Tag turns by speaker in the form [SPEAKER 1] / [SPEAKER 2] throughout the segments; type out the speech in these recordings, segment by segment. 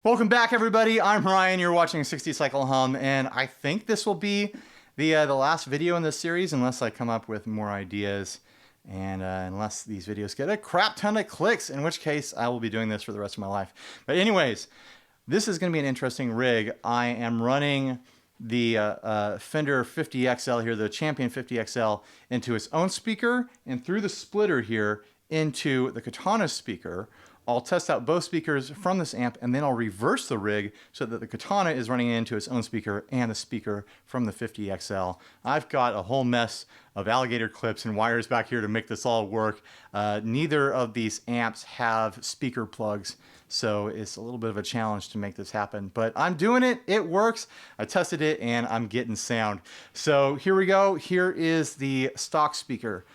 [SPEAKER 1] Welcome back, everybody. I'm Ryan. You're watching 60 Cycle Hum, and I think this will be the last video in this series, unless I come up with more ideas, and unless these videos get a crap ton of clicks, in which case I will be doing this for the rest of my life. But anyways, this is going to be an interesting rig. I am running the Fender 50XL here, the Champion 50XL, into its own speaker, and through the splitter here into the Katana speaker. I'll test out both speakers from this amp, and then I'll reverse the rig so that the Katana is running into its own speaker and the speaker from the 50XL. I've got a whole mess of alligator clips and wires back here to make this all work. Neither of these amps have speaker plugs, so it's a little bit of a challenge to make this happen. But I'm doing it. It works. I tested it, and I'm getting sound. So here we go. Here is the stock speaker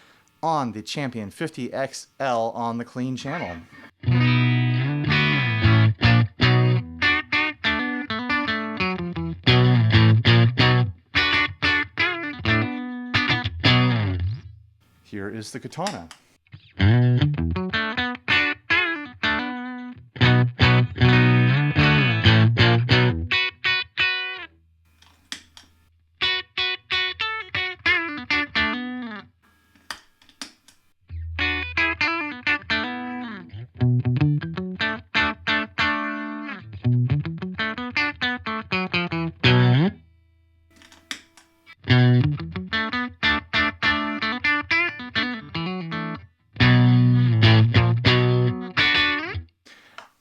[SPEAKER 1] on the Champion 50XL on the clean channel. Here is the Katana.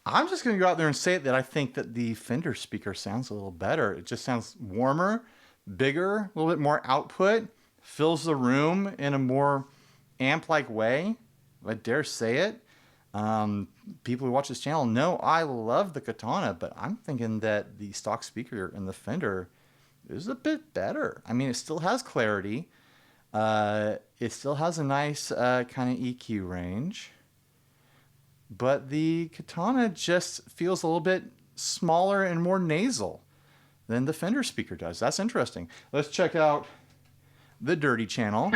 [SPEAKER 1] I'm just going to go out there and say that I think that the Fender speaker sounds a little better. It just sounds warmer, bigger, a little bit more output, fills the room in a more amp-like way, if I dare say it. People who watch this channel know I love the Katana, but I'm thinking that the stock speaker in the Fender is a bit better. I mean, it still has clarity. It still has a nice kind of EQ range. But the Katana just feels a little bit smaller and more nasal than the Fender speaker does. That's interesting. Let's check out the dirty channel.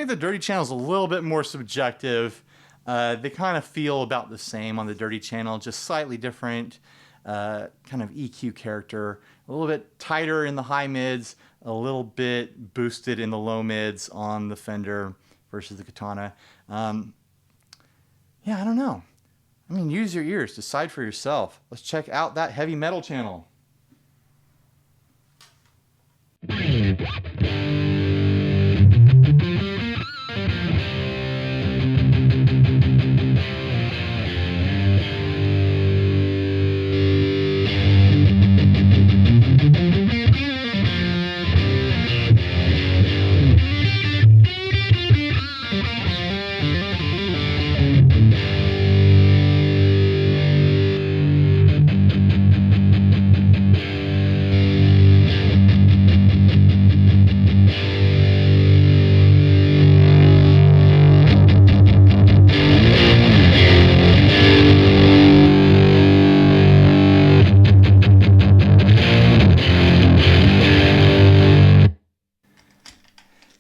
[SPEAKER 1] The dirty channel is a little bit more subjective. They kind of feel about the same on the dirty channel, just slightly different kind of EQ character. A little bit tighter in the high mids, a little bit boosted in the low mids on the Fender versus the Katana. Yeah, I don't know. I mean, use your ears, decide for yourself. Let's check out that heavy metal channel.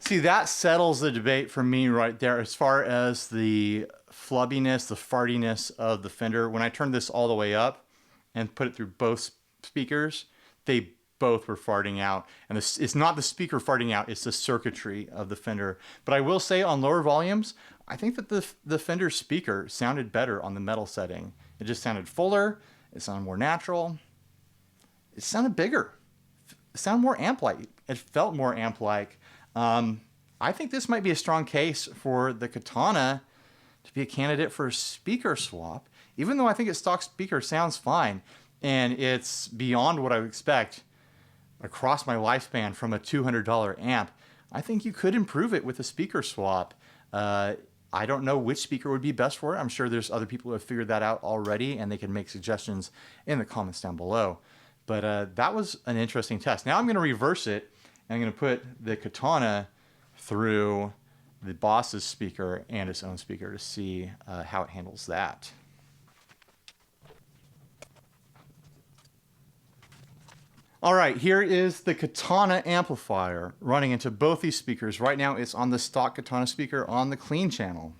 [SPEAKER 1] See, that settles the debate for me right there as far as the flubbiness, the fartiness of the Fender. When I turned this all the way up and put it through both speakers, they both were farting out. And it's not the speaker farting out, it's the circuitry of the Fender. But I will say on lower volumes, I think that the Fender speaker sounded better on the metal setting. It just sounded fuller, it sounded more natural, it sounded bigger, it sounded more amp-like, it felt more amp-like. I think this might be a strong case for the Katana to be a candidate for a speaker swap, even though I think its stock speaker sounds fine and it's beyond what I would expect across my lifespan from a $200 amp. I think you could improve it with a speaker swap. I don't know which speaker would be best for it. I'm sure there's other people who have figured that out already, and they can make suggestions in the comments down below. But that was an interesting test. Now I'm going to reverse it, and I'm going to put the Katana through the Boss's speaker and its own speaker to see how it handles that. All right, here is the Katana amplifier running into both these speakers. Right now it's on the stock Katana speaker on the clean channel.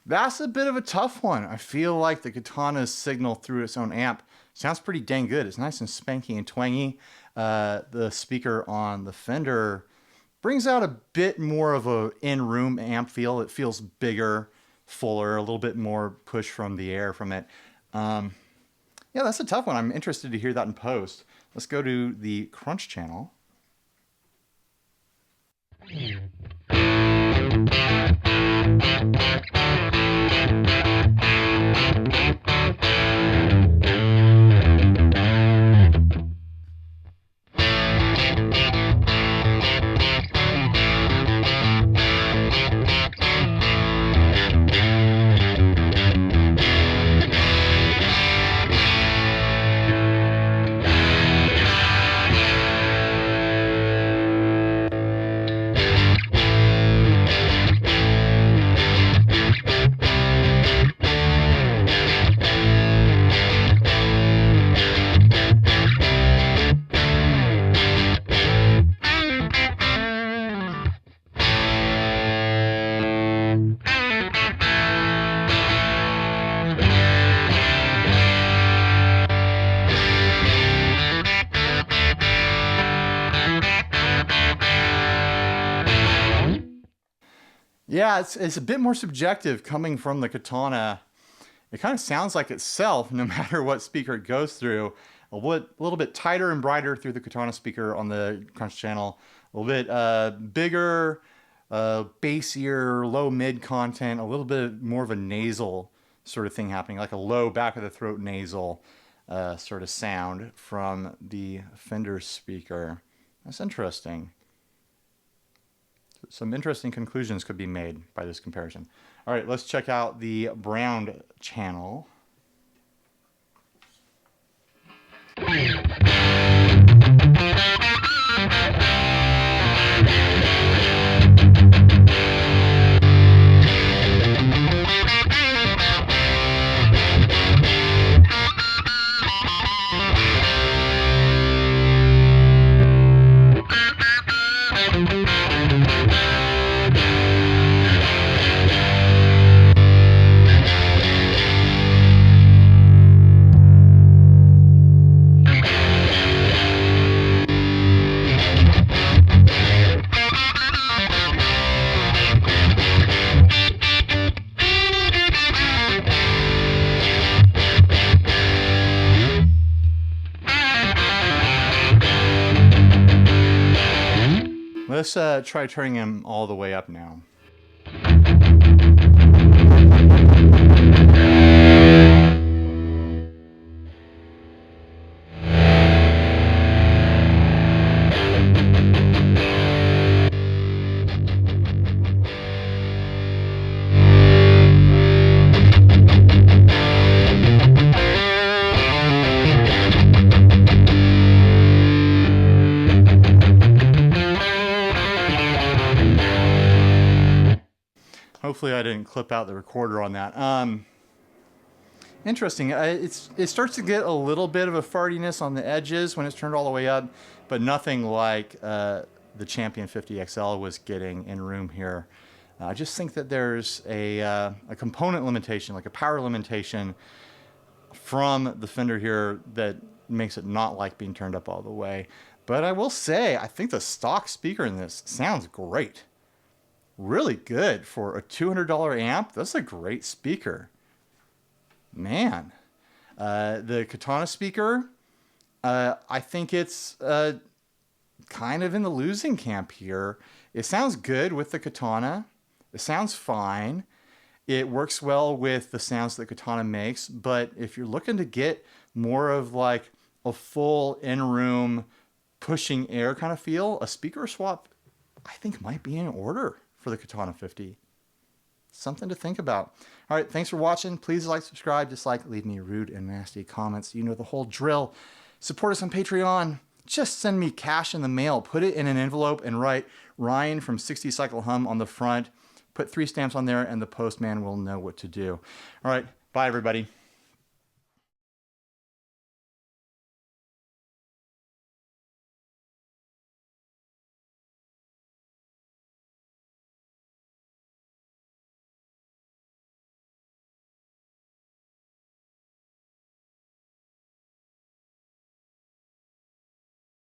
[SPEAKER 1] That's a bit of a tough one. I feel like the Katana's signal through its own amp sounds pretty dang good. It's nice and spanky and twangy. The speaker on the Fender brings out a bit more of a in-room amp feel. It feels bigger, fuller, a little bit more push from the air from it. Yeah, that's a tough one. I'm interested to hear that in post. Let's go to the Crunch channel. Yeah, it's a bit more subjective coming from the Katana. It kind of sounds like itself no matter what speaker it goes through. A little bit tighter and brighter through the Katana speaker on the Crunch channel. A little bit bigger, bassier, low-mid content. A little bit more of a nasal sort of thing happening, like a low back-of-the-throat nasal sort of sound from the Fender speaker. That's interesting. Some interesting conclusions could be made by this comparison. All right, let's check out the Brown channel. Let's try turning him all the way up now. Hopefully I didn't clip out the recorder on that. Interesting. It starts to get a little bit of a fartiness on the edges when it's turned all the way up, but nothing like the Champion 50 XL was getting in room here. I just think that there's a component limitation, like a power limitation, from the fender here that makes it not like being turned up all the way. But I will say, I think the stock speaker in this sounds great. Really good for a $200 amp. That's a great speaker. Man. The Katana speaker, I think it's kind of in the losing camp here. It sounds good with the Katana. It sounds fine. It works well with the sounds that Katana makes, but if you're looking to get more of like a full in-room pushing air kind of feel, a speaker swap I think might be in order for the Katana 50. Something to think about. All right, thanks for watching. Please like, subscribe, dislike, leave me rude and nasty comments. You know the whole drill. Support us on Patreon. Just send me cash in the mail. Put it in an envelope and write Ryan from 60 Cycle Hum on the front. Put 3 stamps on there and the postman will know what to do. All right, bye everybody.